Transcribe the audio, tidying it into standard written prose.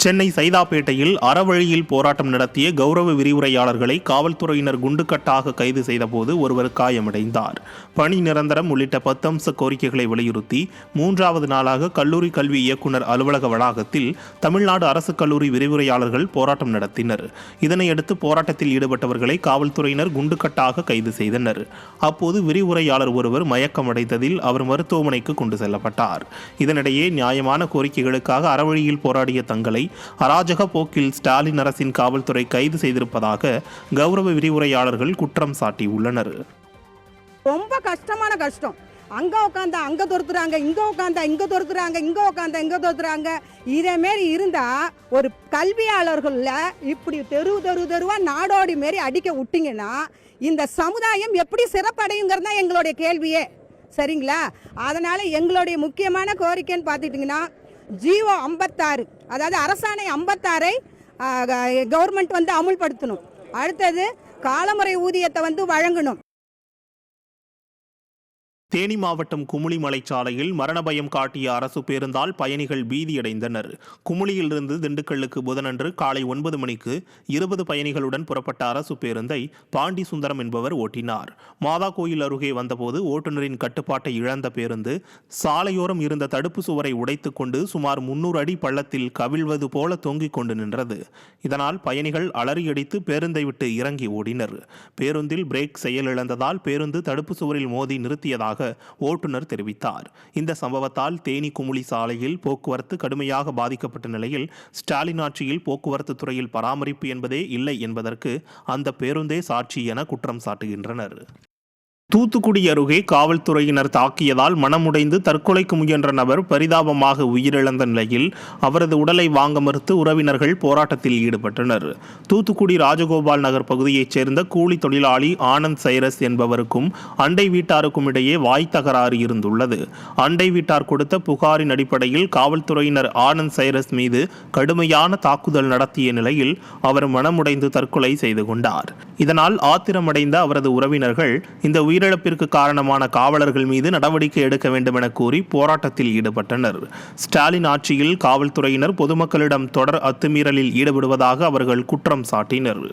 சென்னை சைதாப்பேட்டையில் அறவழியில் போராட்டம் நடத்திய கௌரவ விரிவுரையாளர்களை காவல்துறையினர் குண்டுக்கட்டாக கைது செய்தபோது ஒருவர் காயமடைந்தார். பணி நிரந்தரம் உள்ளிட்ட 10 அம்ச கோரிக்கைகளை வலியுறுத்தி 3வது நாளாக கல்லூரி கல்வி இயக்குநர் அலுவலக வளாகத்தில் தமிழ்நாடு அரசு கல்லூரி விரிவுரையாளர்கள் போராட்டம் நடத்தினர். இதனையடுத்து போராட்டத்தில் ஈடுபட்டவர்களை காவல்துறையினர் குண்டுக்கட்டாக கைது செய்தனர். அப்போது விரிவுரையாளர் ஒருவர் மயக்கமடைந்ததில் அவர் மருத்துவமனைக்கு கொண்டு செல்லப்பட்டார். இதனிடையே நியாயமான கோரிக்கைகளுக்காக அறவழியில் போராடிய தங்களை அராஜக போக்கில் ஸ்டாலின் அரசின் காவல்துறை கைது செய்திருப்பதாக கௌரவ விரிவுரையாளர்கள் குற்றம் சாட்டியுள்ளனர். ரொம்ப கஷ்டமான கஷ்டம். அங்க உட்காந்தா அங்க துரத்துறாங்க, இங்க உட்காந்தா இங்க துரத்துறாங்க, இங்க உட்காந்தா இங்க துரத்துறாங்க. இதே மாரி இருந்தா ஒரு கல்வியாளர்கள்ல இப்படி தெருவா நாடோடி மாரி அடிக்க விட்டீங்கன்னா இந்த சமுதாயம் எப்படி சிறப்படையுங்கிறது தான் எங்களுடைய கேள்வியே. சரிங்களா? அதனால எங்களுடைய முக்கியமான கோரிக்கைன்னு பார்த்துக்கிட்டிங்கன்னா ஜிஓ 56, அதாவது அரசாணை 56ஐ கவர்மெண்ட் அமுல்படுத்தணும். அடுத்தது காலமுறை ஊதியத்தை வழங்கணும். தேனி மாவட்டம் குமுளி மலைச்சாலையில் மரண பயம் காட்டிய அரசு பேருந்தால் பயணிகள் பீதியடைந்தனர். குமுளியிலிருந்து திண்டுக்கல்லுக்கு புதனன்று காலை 9 மணிக்கு 20 பயணிகளுடன் புறப்பட்ட அரசு பேருந்தை பாண்டி சுந்தரம் என்பவர் ஓட்டினார். மாதா கோயில் அருகே வந்தபோது ஓட்டுநரின் கட்டுப்பாட்டை இழந்த பேருந்து சாலையோரம் இருந்த தடுப்பு சுவரை உடைத்துக் கொண்டு சுமார் 300 அடி பள்ளத்தில் கவிழ்வது போல தொங்கிக் கொண்டு நின்றது. இதனால் பயணிகள் அலறியடித்து பேருந்தை விட்டு இறங்கி ஓடினர். பேருந்தில் பிரேக் செயலிழந்ததால் பேருந்து தடுப்பு சுவரில் மோதி நிறுத்தியதாக ஓட்டுநர் தெரிவித்தார். இந்த சம்பவத்தால் தேனி குமுளி சாலையில் போக்குவரத்து கடுமையாக பாதிக்கப்பட்ட நிலையில் ஸ்டாலின் ஆட்சியில் போக்குவரத்து துறையில் பராமரிப்பு என்பதே இல்லை என்பதற்கு அந்த பேருந்தே சாட்சி என குற்றம் சாட்டுகின்றனர். தூத்துக்குடி அருகே காவல்துறையினர் தாக்கியதால் மனமுடைந்து தற்கொலைக்கு முயன்ற நபர் பரிதாபமாக உயிரிழந்த நிலையில் அவரது உடலை வாங்க மறுத்து உறவினர்கள் போராட்டத்தில் ஈடுபட்டனர். தூத்துக்குடி ராஜகோபால் நகர் பகுதியைச் சேர்ந்த கூலி தொழிலாளி ஆனந்த் சைரஸ் என்பவருக்கும் அண்டை வீட்டாருக்கும் இடையே வாய் தகராறு இருந்துள்ளது. அண்டை வீட்டார் கொடுத்த புகாரின் அடிப்படையில் காவல்துறையினர் ஆனந்த் சைரஸ் மீது கடுமையான தாக்குதல் நடத்திய நிலையில் அவர் மனமுடைந்து தற்கொலை செய்து கொண்டார். இதனால் ஆத்திரமடைந்த அவரது உறவினர்கள் இந்த உயிரிழப்பிற்கு காரணமான காவலர்கள் மீது நடவடிக்கை எடுக்க வேண்டும் என கூறி போராட்டத்தில் ஈடுபட்டனர். ஸ்டாலின் ஆட்சியில் காவல்துறையினர் பொதுமக்களிடம் தொடர் அத்துமீறலில் ஈடுபடுவதாக அவர்கள் குற்றம் சாட்டினர்.